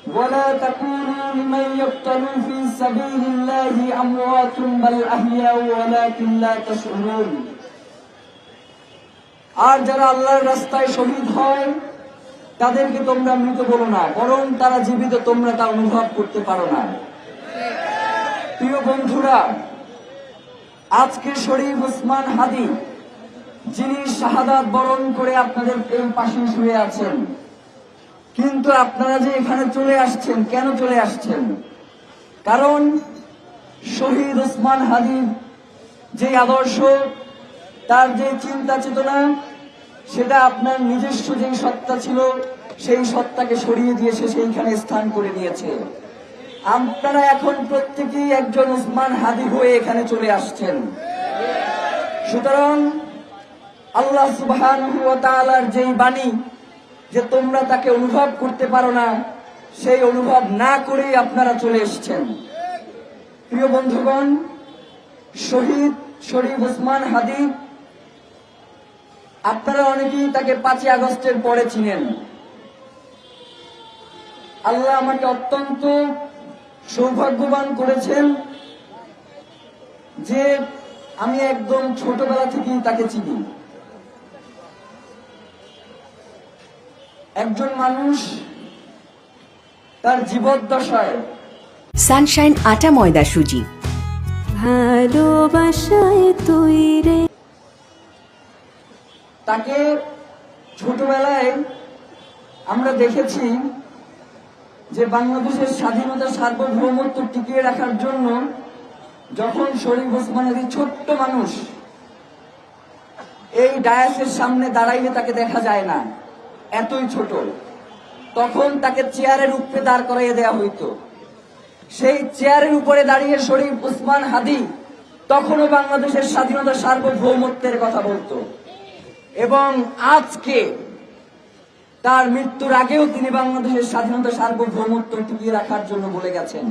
ولا تقولوا لمن يقتل في سبيل الله أموات بل أحياء ولكن لا تشعرون। আর যারা আল্লাহর রাস্তায় শহীদ হয় তাদেরকে তোমরা মৃত বলো না, বরং তারা জীবিত, তোমরা তা অনুভব করতে পারো না। প্রিয় বন্ধুরা, আজকে শরীফ ওসমান হাদী যিনি শাহাদাত বরণ করে আপনাদের এই পাশে শুয়ে আছেন, কিন্তু আপনারা যে এখানে চলে আসছেন, কেন চলে আসছেন? কারণ শহীদ ওসমান হাদীর যে আদর্শ, তার যে চিন্তা চেতনা, সেটা আপনার নিজস্ব যে সত্তা ছিল সেই সত্তাকে সরিয়ে দিয়ে সে সেইখানে স্থান করে নিয়েছে। আপনারা এখন প্রত্যেকেই একজন ওসমান হাদী হয়ে এখানে চলে আসছেন। সুতরাং আল্লাহ সুবহানাহু ওয়া তাআলার যেই বাণী যে তোমরা তাকে অনুভব করতে পারো না, সেই অনুভব না করেই আপনারা চলে এসেছেন। প্রিয় বন্ধুগণ, শহীদ শরীফ ওসমান হাদী, আপনারা অনেকেই তাকে 5ই আগস্টের পরে চিনেন। আল্লাহ আমাকে অত্যন্ত সৌভাগ্যবান করেছেন যে আমি একদম ছোটবেলা থেকেই তাকে চিনি। একজন মানুষ তার জীবদ্দশায় সানশাইন আটা ময়দা সুজি, ভালোবাসায় তৈরি। তাকে ছোটবেলায় আমরা দেখেছি যে বাংলাদেশের স্বাধীনতা সার্বভৌমত্ব টিকিয়ে রাখার জন্য যখন শরীফ ওসমান হাদী ছোট্ট মানুষ, এই ডায়াসের সামনে দাঁড়াইলে তাকে দেখা যায় না, এতই ছোট, তখন তাকে চেয়ারের উপরে দাঁড় করাইয়ে দেওয়া হইতো। সেই চেয়ারের উপরে দাঁড়িয়ে শরীফ ওসমান হাদী তখনও বাংলাদেশের স্বাধীনতা সার্বভৌমত্বের কথা বলতো, এবং আজকে তার মৃত্যুর আগেও তিনি বাংলাদেশের স্বাধীনতা সার্বভৌমত্ব টিকিয়ে রাখার জন্য বলে গেছেন।